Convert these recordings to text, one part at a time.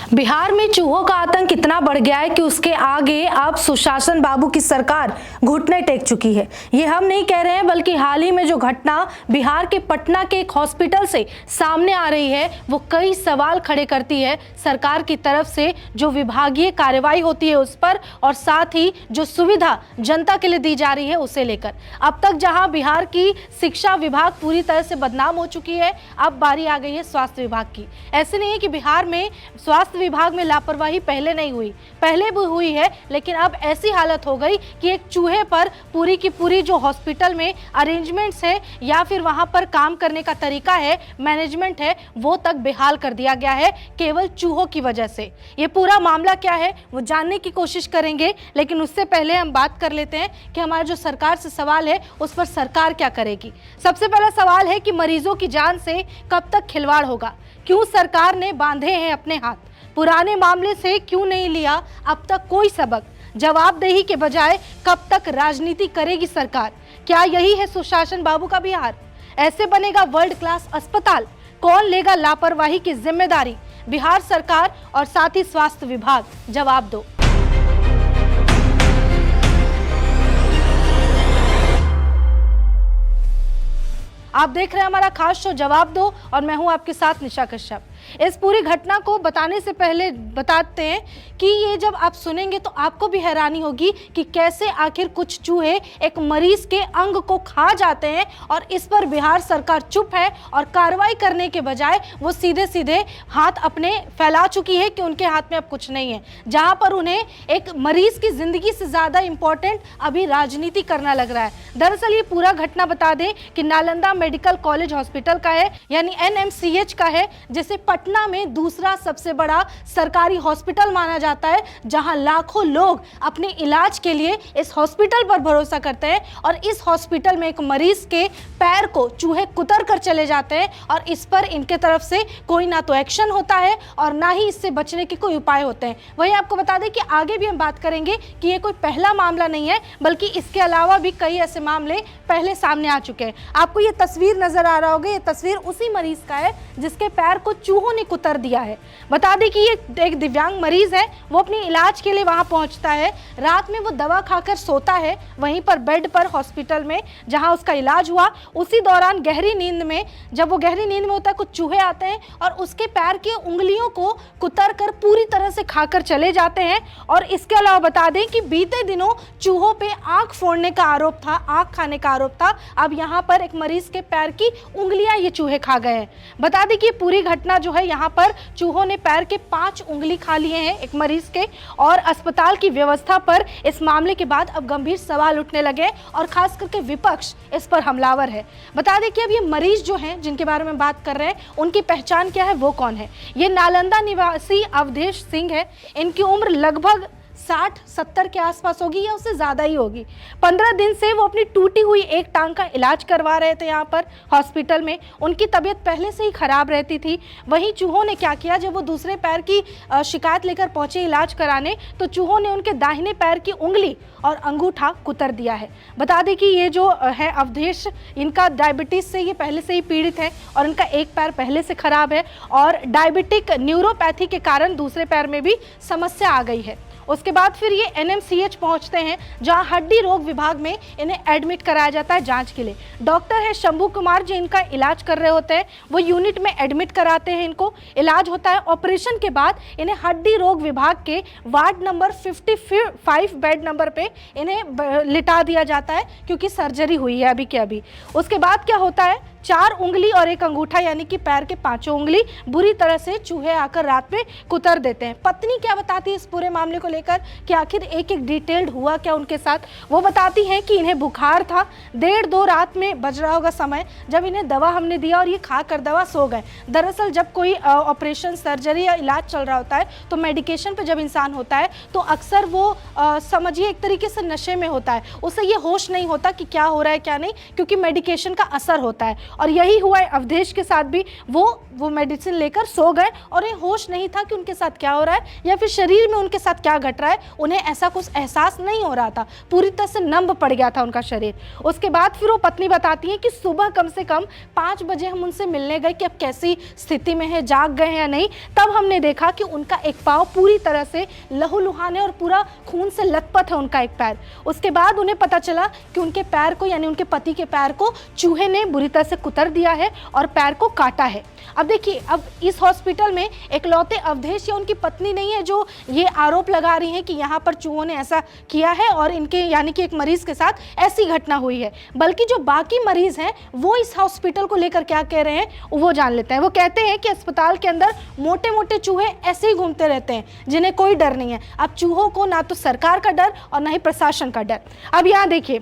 बिहार में चूहों का आतंक इतना बढ़ गया है कि उसके आगे अब सुशासन बाबू की सरकार घुटने टेक चुकी है। ये हम नहीं कह रहे हैं, बल्कि हाल ही में जो घटना बिहार के पटना के एक हॉस्पिटल से सामने आ रही है वो कई सवाल खड़े करती है सरकार की तरफ से जो विभागीय कार्रवाई होती है उस पर, और साथ ही जो सुविधा जनता के लिए दी जा रही है उसे लेकर। अब तक जहां बिहार की शिक्षा विभाग पूरी तरह से बदनाम हो चुकी है, अब बारी आ गई है स्वास्थ्य विभाग की। ऐसे नहीं है कि बिहार में स्वास्थ्य विभाग में लापरवाही पहले नहीं हुई, पहले भी हुई है, लेकिन अब ऐसी हालत हो गई कि एक चूहे पर पूरी की पूरी जो हॉस्पिटल में अरेंजमेंट्स है या फिर वहां पर काम करने का तरीका है, मैनेजमेंट है, वो तक बेहाल कर दिया गया है केवल चूहों की वजह से। ये पूरा मामला क्या है वो जानने की कोशिश करेंगे, लेकिन उससे पहले हम बात कर लेते हैं कि हमारा जो सरकार से सवाल है उस पर सरकार क्या करेगी। सबसे पहला सवाल है कि मरीजों की जान से कब तक खिलवाड़ होगा? क्यों सरकार ने बांधे हैं अपने हाथ? पुराने मामले से क्यों नहीं लिया अब तक कोई सबक? जवाबदेही के बजाय कब तक राजनीति करेगी सरकार? क्या यही है सुशासन बाबू का बिहार? ऐसे बनेगा वर्ल्ड क्लास अस्पताल? कौन लेगा लापरवाही की जिम्मेदारी? बिहार सरकार और साथ ही स्वास्थ्य विभाग, जवाब दो। आप देख रहे हैं हमारा खास शो जवाब दो और मैं हूं आपके साथ निशा कश्यप। इस पूरी घटना को बताने से पहले बताते हैं कि ये जब आप सुनेंगे तो आपको भी हैरानी होगी कि कैसे आखिर कुछ चूहे एक मरीज के अंग को खा जाते हैं और इस पर बिहार सरकार चुप है और कार्रवाई करने के बजाय वो सीधे सीधे हाथ अपने फैला चुकी है कि उनके हाथ में अब कुछ नहीं है, जहां पर उन्हें एक मरीज की जिंदगी से ज्यादा इंपॉर्टेंट अभी राजनीति करना लग रहा है। दरअसल ये पूरा घटना बता दें कि नालंदा मेडिकल कॉलेज हॉस्पिटल का है, यानी NMCH का है, जिसे पटना में दूसरा सबसे बड़ा सरकारी हॉस्पिटल माना जाता है, जहां लाखों लोग अपने इलाज के लिए इस हॉस्पिटल पर भरोसा करते हैं। और इस हॉस्पिटल में एक मरीज के पैर को चूहे कुतर कर चले जाते हैं और इस पर इनके तरफ से कोई ना तो एक्शन होता है और ना ही इससे बचने के कोई उपाय होते हैं। वहीं आपको बता दें कि आगे भी हम बात करेंगे कि ये कोई पहला मामला नहीं है, बल्कि इसके अलावा भी कई ऐसे मामले पहले सामने आ चुके हैं। आपको ये तस्वीर नजर आ रहा होगा, ये तस्वीर उसी मरीज का है जिसके पैर को चूहों ने कुतर दिया है। बता दें कि ये एक दिव्यांग मरीज है, वो अपने इलाज के लिए वहां पहुंचता है। रात में वो दवा खाकर सोता है वहीं पर बेड पर हॉस्पिटल में जहां उसका इलाज हुआ। उसी दौरान गहरी नींद में, जब वो गहरी नींद में होता है, कुछ चूहे आते हैं और उसके पैर की उंगलियों को कुतर कर पूरी तरह से खाकर चले जाते हैं। और इसके अलावा बता दें कि बीते दिनों चूहों पे आंख फोड़ने का आरोप था, आंख खाने का आरोप था। अब यहाँ पर एक मरीज के पैर की उंगलियां ये चूहे खा गए हैं। बता दें कि पूरी घटना जो है, यहाँ पर चूहों ने पैर के 5 उंगली खा लिए हैं एक मरीज के, और अस्पताल की व्यवस्था पर इस मामले के बाद अब गंभीर सवाल उठने लगे और खास करके विपक्ष इस पर हमलावर है। बता दें कि अब ये मरीज जो हैं जिनके बारे में बात कर रहे हैं, उनकी पहचान क्या है, वो कौन है? ये नालंदा निवासी अवधेश सिंह है। इनकी उम्र लगभग 60-70 के आसपास होगी या उससे ज़्यादा ही होगी। 15 दिन से वो अपनी टूटी हुई एक टांग का इलाज करवा रहे थे यहाँ पर हॉस्पिटल में। उनकी तबीयत पहले से ही खराब रहती थी। वहीं चूहों ने क्या किया, जब वो दूसरे पैर की शिकायत लेकर पहुंचे इलाज कराने, तो चूहों ने उनके दाहिने पैर की उंगली और अंगूठा कुतर दिया है। बता दें कि ये जो है अवधेश, इनका डायबिटीज़ से ये पहले से ही पीड़ित है और इनका एक पैर पहले से खराब है और डायबिटिक न्यूरोपैथी के कारण दूसरे पैर में भी समस्या आ गई है। उसके बाद फिर ये NMCH पहुंचते हैं, जहां हड्डी रोग विभाग में इन्हें एडमिट कराया जाता है जांच के लिए। डॉक्टर है शंभू कुमार जो इनका इलाज कर रहे होते हैं, वो यूनिट में एडमिट कराते हैं, इनको इलाज होता है। ऑपरेशन के बाद इन्हें हड्डी रोग विभाग के वार्ड नंबर 55 बेड नंबर पे इन्हें लिटा दिया जाता है, क्योंकि सर्जरी हुई है अभी के अभी। उसके बाद क्या होता है, 4 उंगली और एक अंगूठा, यानी कि पैर के 5 उंगली बुरी तरह से चूहे आकर रात में कुतर देते हैं। पत्नी क्या बताती है इस पूरे मामले को लेकर कि आखिर एक एक डिटेल्ड हुआ क्या उनके साथ? वो बताती हैं कि इन्हें बुखार था, 1:30-2 रात में बज रहा होगा समय, जब इन्हें दवा हमने दिया और ये खाकर दवा सो गए। दरअसल जब कोई ऑपरेशन, सर्जरी या इलाज चल रहा होता है तो मेडिकेशन पे जब इंसान होता है तो अक्सर वो समझिए एक तरीके से नशे में होता है, उसे ये होश नहीं होता कि क्या हो रहा है क्या नहीं, क्योंकि मेडिकेशन का असर होता है। और यही हुआ है अवधेश के साथ भी। वो मेडिसिन लेकर सो गए और उन्हें होश नहीं था कि उनके साथ क्या हो रहा है या फिर शरीर में उनके साथ क्या घट रहा है। उन्हें ऐसा कुछ एहसास नहीं हो रहा था, पूरी तरह से नंब पड़ गया था उनका शरीर। उसके बाद फिर वो पत्नी बताती है कि सुबह कम से कम 5 बजे हम उनसे मिलने गए कि अब कैसी स्थिति में है, जाग गए हैं या नहीं। तब हमने देखा कि उनका एक पाँव पूरी तरह से लहूलुहान है और पूरा खून से लथपथ है उनका एक पैर। उसके बाद उन्हें पता चला कि उनके पैर को, यानी उनके पति के पैर को चूहे ने बुरी तरह से कुतर दिया है और पैर को काटा है। अब देखिए, अब इस हॉस्पिटल में इकलौते अवधेश या उनकी पत्नी नहीं है जो ये आरोप लगा रही हैं कि यहाँ पर चूहों ने ऐसा किया है और इनके यानी कि एक मरीज के साथ ऐसी घटना हुई है, बल्कि जो बाकी मरीज हैं वो इस हॉस्पिटल को लेकर क्या कह रहे हैं वो जान लेते हैं। वो कहते हैं कि अस्पताल के अंदर मोटे मोटे चूहे ऐसे ही घूमते रहते हैं जिन्हें कोई डर नहीं है। अब चूहों को ना तो सरकार का डर और ना ही प्रशासन का डर। अब यहाँ देखिए,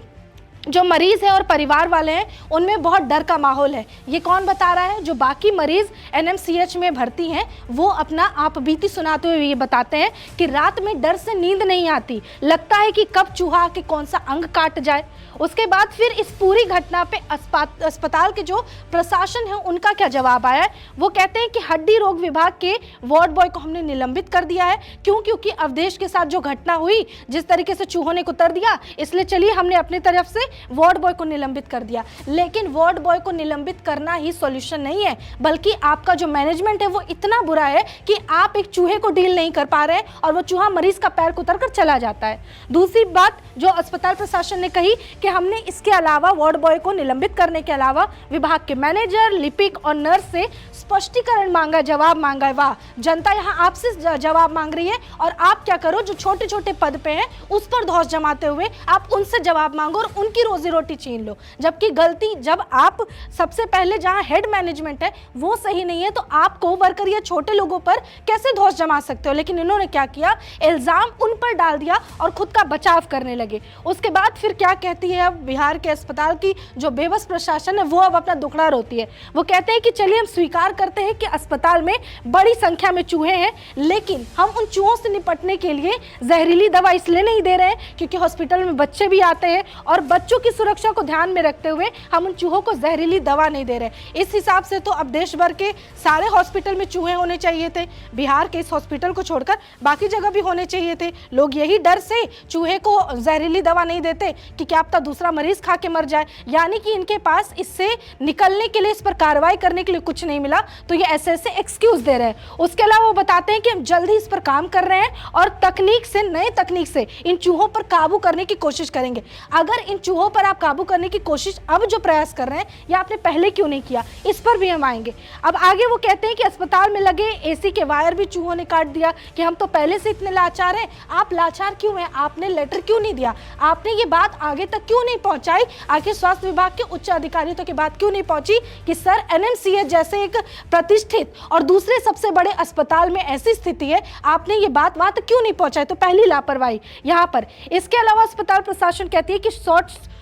जो मरीज़ है और परिवार वाले हैं उनमें बहुत डर का माहौल है। ये कौन बता रहा है? जो बाकी मरीज़ एनएमसीएच में भर्ती हैं वो अपना आप बीती सुनाते हुए ये बताते हैं कि रात में डर से नींद नहीं आती, लगता है कि कब चूहा आके कौन सा अंग काट जाए। उसके बाद फिर इस पूरी घटना पे अस्पताल के जो प्रशासन है उनका क्या जवाब आया है? वो कहते हैं कि हड्डी रोग विभाग के वार्ड बॉय को हमने निलंबित कर दिया है, क्योंकि अवधेश के साथ जो घटना हुई, जिस तरीके से चूहों ने कुतर दिया, इसलिए चलिए हमने अपनी तरफ से वार्ड बॉय को निलंबित कर दिया। लेकिन वार्ड बॉय को निलंबित करना ही सॉल्यूशन नहीं है, बल्कि आपका जो मैनेजमेंट है वो इतना बुरा है कि आप एक चूहे को डील नहीं कर पा रहे हैं और वो चूहा मरीज का पैर कुतर कर चला जाता है। दूसरी बात जो अस्पताल प्रशासन ने कही कि हमने इसके अलावा वार्ड बॉय को निलंबित करने के अलावा विभाग के मैनेजर, लिपिक और नर्स से स्पष्टीकरण मांगा, जवाब मांगा है। वाह, जनता यहाँ आपसे जवाब मांग रही है और आप क्या करो, जो छोटे छोटे पद पे हैं उस पर धौंस जमाते हुए आप उनसे जवाब मांगो और उनकी रोजी रोटी छीन लो। जबकि गलती जब आप सबसे पहले जहां हेड मैनेजमेंट है वो सही नहीं है तो आप को वर्कर या छोटे लोगों पर कैसे धौंस जमा सकते हो? लेकिन इन्होंने क्या किया, इल्जाम उन पर डाल दिया और खुद का बचाव करने लगे। उसके बाद फिर क्या कहती है अब बिहार के अस्पताल की जो बेबस प्रशासन है वो अब अपना दुखड़ा रोती है। वो कहते हैं कि चलिए हम स्वीकार करते हैं कि अस्पताल में बड़ी संख्या में चूहे हैं, लेकिन हम उन चूहों से निपटने के लिए जहरीली दवा इसलिए नहीं दे रहे हैं क्योंकि हॉस्पिटल में बच्चे भी आते हैं और बच्चों की सुरक्षा को ध्यान में रखते हुए हम उन चूहों को जहरीली दवा नहीं दे रहे। इस हिसाब से तो अब देश भर के सारे हॉस्पिटल में चूहे होने चाहिए थे, बिहार के इस हॉस्पिटल को छोड़कर बाकी जगह भी होने चाहिए थे। लोग यही डर से चूहे को जहरीली दवा नहीं देते कि क्या पता दूसरा मरीज खा के मर जाए। यानी कि इनके पास इससे निकलने के लिए, इस पर कार्रवाई करने के लिए कुछ नहीं मिला तो ये ऐसे ऐसे एक्सक्यूज दे रहे हैं। उसके अलावा वो बताते हैं कि हम जल्द ही इस पर काम कर रहे हैं और तकनीक से, नए तकनीक से इन चूहों पर काबू करने की कोशिश करेंगे। अगर इन चूहों पर आप काबू करने की कोशिश अब जो प्रयास कर रहे हैं या आपने पहले क्यों नहीं किया, इस पर भी हम आएंगे। अब आगे वो कहते हैं कि अस्पताल में लगे एसी के वायर भी चूहों ने काट दिया कि हम तो पहले से इतने लाचार हैं। आप लाचार क्यों हैं? आपने लेटर क्यों नहीं दिया? आपने ये बात आगे तक क्यों नहीं पहुंचाई? आखिर स्वास्थ्य विभाग के उच्च अधिकारियों तक ये बात क्यों नहीं पहुंची कि सर एनएमसीएच जैसे एक प्रतिष्ठित और दूसरे सबसे बड़े अस्पताल में ऐसी स्थिति है, आपने ये बात क्यों नहीं पहुंचाई? तो पहली लापरवाही यहाँ पर। इसके अलावा अस्पताल प्रशासन कहती है कि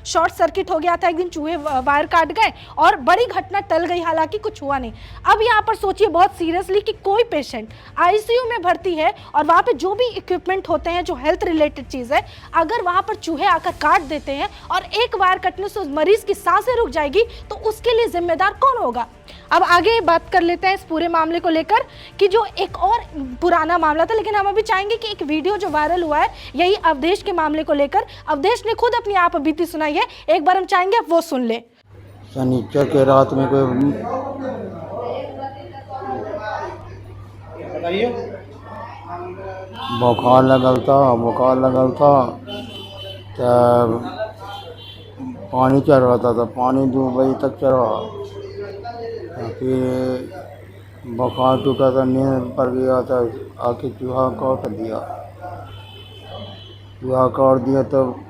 शॉर्ट सर्किट हो गया था, एक दिन चूहे वायर काट गए और बड़ी घटना टल गई, हालांकि कुछ हुआ नहीं। अब यहाँ पर सोचिए बहुत सीरियसली कि कोई पेशेंट आईसीयू में भर्ती है और वहाँ पे जो भी इक्विपमेंट होते हैं, जो हेल्थ रिलेटेड चीज़ है, अगर वहाँ पर चूहे आकर काट देते हैं और एक वायर कटने से उस मरीज की सांसें रुक जाएगी तो उसके लिए जिम्मेदार कौन होगा? अब आगे बात कर लेते हैं इस पूरे मामले को लेकर कि जो एक और पुराना मामला था, लेकिन हम अभी चाहेंगे कि एक वीडियो जो वायरल हुआ है यही अवधेश के मामले को लेकर, अवधेश ने खुद अपनी आप बीती सुनाई है, एक बार हम चाहेंगे आप वो सुन ले। शनिचर के रात में कोई बुखार लगल था तब पानी चढ़ रहा था, पानी 2 बजे तक चढ़ा, फिर बुखार टूटा था, नींद पड़ गया था, आके चूहा काट दिया तब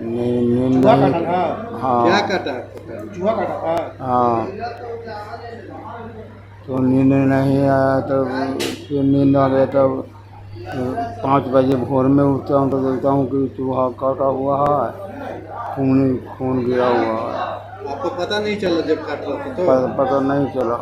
नींद नहीं। हाँ, क्या काटा? चूहा काटा था? हाँ, तो नींद नहीं आया तब फिर नींद आ गया तब 5 बजे भोर में उठता हूँ तो देखता हूँ कि चूहा काटा हुआ है, खून गिरा हुआ है। आपको पता नहीं चला जब काट रहा था तो? पता नहीं चला।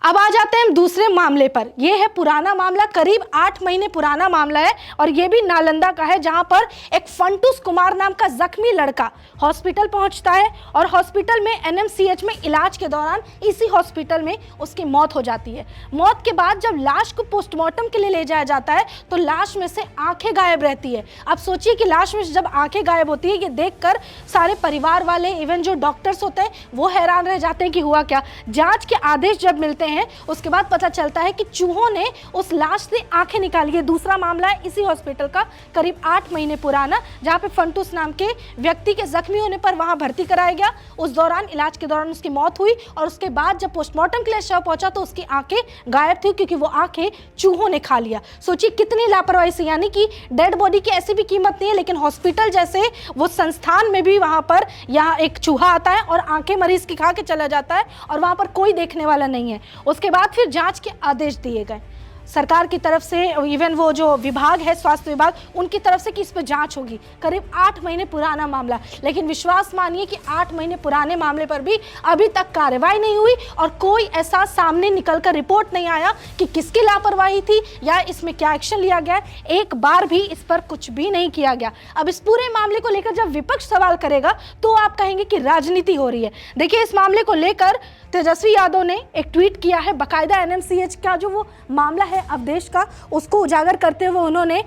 अब आ जाते हैं हम दूसरे मामले पर। यह है पुराना मामला, करीब 8 महीने पुराना मामला है और यह भी नालंदा का है, जहां पर एक फंटूस कुमार नाम का जख्मी लड़का हॉस्पिटल पहुंचता है और हॉस्पिटल में एनएमसीएच में इलाज के दौरान इसी हॉस्पिटल में उसकी मौत हो जाती है। मौत के बाद जब लाश को पोस्टमार्टम के लिए ले जाया जाता है तो लाश में से आंखें गायब रहती है। अब सोचिए कि लाश में जब आंखें गायब होती है, ये देखकर सारे परिवार वाले, इवन जो डॉक्टर्स होते हैं, वो हैरान रह जाते हैं कि हुआ क्या। जांच के आदेश जब मिलते हैं उसके बाद पता चलता है कि चूहों ने उस लाश से आंखें निकाली है। दूसरा मामला है इसी हॉस्पिटल का, करीब 8 महीने पुराना, जहां पे फंटूस नाम के व्यक्ति के जख्मी होने पर वहां भर्ती कराया गया। उस दौरान, इलाज के दौरान उसकी मौत हुई और उसके बाद जब पोस्टमार्टम के लिए शव पहुंचा तो उसकी आंखें गायब थी, क्योंकि वो आंखें चूहों ने खा लिया। सोचिए कितनी लापरवाही से, यानी कि डेड बॉडी की ऐसी भी कीमत नहीं है, लेकिन हॉस्पिटल जैसे वो संस्थान में भी वहां पर यहाँ एक चूहा आता है और आंखें मरीज की खा के चला जाता है और वहां पर कोई देखने वाला नहीं है। उसके बाद फिर जांच के आदेश दिए गए सरकार की तरफ से, इवन वो जो विभाग है स्वास्थ्य विभाग, उनकी तरफ से कि इस पर जांच होगी। करीब 8 महीने पुराना मामला, लेकिन विश्वास मानिए कि 8 महीने पुराने मामले पर भी अभी तक कार्रवाई नहीं हुई और कोई ऐसा सामने निकलकर रिपोर्ट नहीं आया कि किसकी लापरवाही थी या इसमें क्या एक्शन लिया गया। एक बार भी इस पर कुछ भी नहीं किया गया। अब इस पूरे मामले को लेकर जब विपक्ष सवाल करेगा तो आप कहेंगे कि राजनीति हो रही है। देखिए, इस मामले को लेकर तेजस्वी यादव ने एक ट्वीट किया है, बाकायदा एनएमसीएच का जो वो मामला है अवधेश का, उसको उजागर करते हुए उन्होंने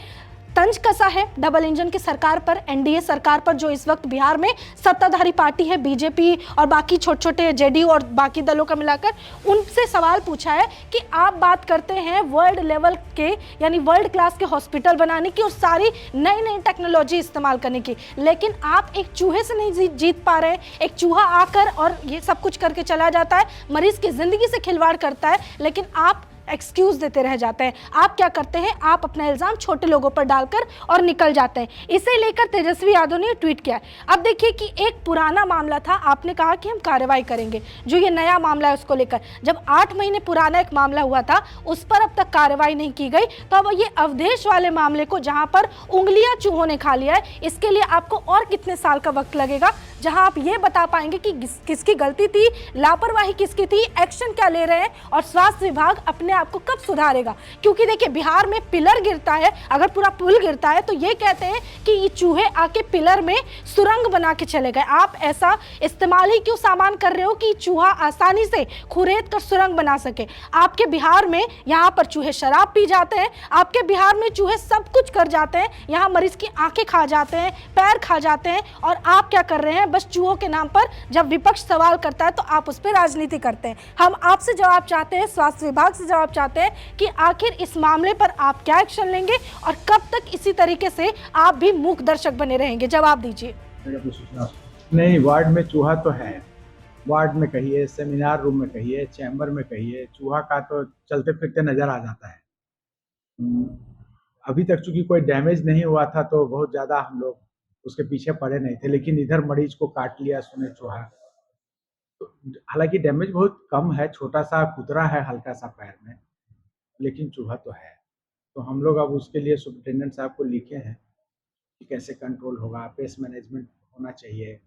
तंज कसा है डबल इंजन की सरकार पर, एनडीए सरकार पर, जो इस वक्त बिहार में सत्ताधारी पार्टी है बीजेपी और बाकी छोटे छोटे जेडीयू और बाकी दलों का मिलाकर। उनसे सवाल पूछा है कि आप बात करते हैं वर्ल्ड लेवल के, यानी वर्ल्ड क्लास के हॉस्पिटल बनाने की और सारी नई नई टेक्नोलॉजी इस्तेमाल करने की, लेकिन आप एक चूहे से नहीं जीत पा रहे। एक चूहा आकर और ये सब कुछ करके चला जाता है, मरीज की जिंदगी से खिलवाड़ करता है, लेकिन आप एक्सक्यूज देते रह जाते हैं। आप क्या करते हैं, आप अपना इल्जाम छोटे लोगों पर डालकर और निकल जाते हैं। इसे लेकर तेजस्वी यादव ने ट्वीट किया है। अब देखिए कि एक पुराना मामला था, आपने कहा कि हम कार्रवाई करेंगे, जो ये नया मामला है उसको लेकर, जब 8 महीने पुराना एक मामला हुआ था उस पर अब तक कार्रवाई नहीं की गई, तो अब ये अवधेश वाले मामले को, जहां पर उंगलियां चूहों ने खा लिया है, इसके लिए आपको और कितने साल का वक्त लगेगा, जहां आप ये बता पाएंगे कि किसकी गलती थी, लापरवाही किसकी थी, एक्शन क्या ले रहे हैं और स्वास्थ्य विभाग अपने आपको कब सुधारेगा। क्योंकि देखिए, बिहार में पिलर गिरता है, अगर पूरा पुल गिरता है तो ये कहते हैं कि ये चूहे आके पिलर में सुरंग बना के चले गए। आप ऐसा इस्तेमाल ही क्यों सामान कर रहे हो कि चूहा आसानी से खुरेद कर सुरंग बना सके। आपके बिहार में यहाँ पर चूहे शराब पी जाते हैं, आपके बिहार में चूहे सब कुछ कर जाते हैं, यहाँ मरीज की आंखें खा जाते हैं, पैर खा जाते हैं, और आप क्या कर रहे हैं, बस चूहों के नाम पर जब विपक्ष सवाल करता है तो आप उस पर राजनीति करते हैं। हम आपसे जवाब चाहते हैं, स्वास्थ्य विभाग से जवाब चाहते हैं कि आखिर इस मामले पर आप क्या एक्शन लेंगे और कब तक इसी तरीके से आप भी मूक दर्शक बने रहेंगे। जवाब दीजिए। नहीं, वार्ड में चूहा तो है, वार्ड में कहिए, सेमिनार रूम में कहिए, चैम्बर में कहिए, चूहा का तो चलते फिरते नजर आ जाता है। अभी तक चूंकि कोई डैमेज नहीं हुआ था तो बहुत ज़्यादा हम लोग उसके पीछे पड़े नहीं थे, लेकिन इधर मरीज को काट लिया सुने चूहा। तो हालांकि डैमेज बहुत कम है, छोटा सा कुतरा है हल्का सा पैर में, लेकिन चूहा तो है। तो हम लोग अब उसके लिए सुपरिटेंडेंट साहब को लिखे हैं कि कैसे कंट्रोल होगा, पेस्ट मैनेजमेंट होना चाहिए,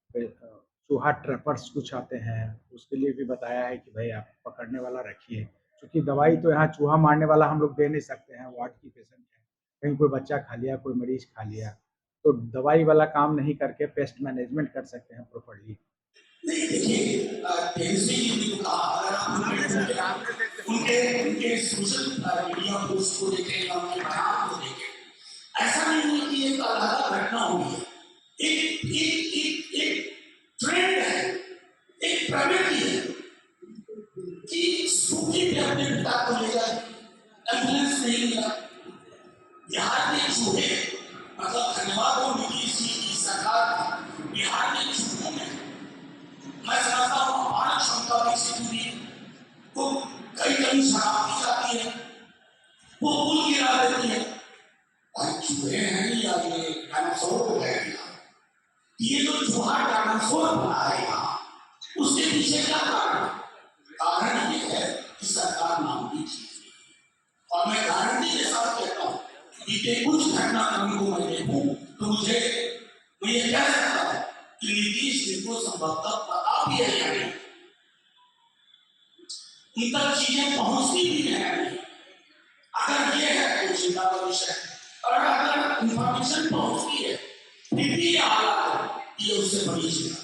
चूहा ट्रैपर्स कुछ आते हैं, उसके लिए भी बताया है कि भाई आप पकड़ने वाला रखिए, क्योंकि दवाई तो यहाँ चूहा मारने वाला हम लोग दे नहीं सकते हैं। वार्ड की पेशेंट है, कहीं कोई बच्चा खा लिया, कोई मरीज खा लिया, तो दवाई वाला काम नहीं करके पेस्ट मैनेजमेंट कर सकते हैं प्रॉपर्ली। नहीं, देखिए, तेजस्वी जी ने कहा, अगर आप उनके सोशल मीडिया पोस्ट को देखें या उनके बयान को देखें, ऐसा नहीं है कि एक अलग घटना हुई है, एक ट्रेंड है, एक प्रवृत्ति है कि सूखी पे अपने पिता को ले जाए, एम्बुलेंस नहीं मिला। बिहार के चूहे, मतलब धन्यवाद हो नीतीश जी की सरकार, बिहार के चूहों में मैं समझता हूँ हमारी क्षमता विकसित हुई है। वो कई शराब पी जाती है, वो पुल गिरा देती है, और चूहे हैं या ये डायनासोर है, ये जो चूहा डायनासोर बना है यहाँ, उसके पीछे क्या कारण? कारण ये है कि सरकार नाम की चीज है। और मैं गारंटी के साथ कहता हूँ कि कुछ घटनाक्रम को मैं देखूं तो मुझे कह सकता है कि नीतीश जी को संभवतः पता भी है या नहीं। उन तक चीजें पहुंचती भी नहीं है। अगर ये है तो चिंता का विषय, और अगर इंफॉर्मेशन पहुंचती है फिर भी ये हालात है, ये उससे बड़ी चिंता।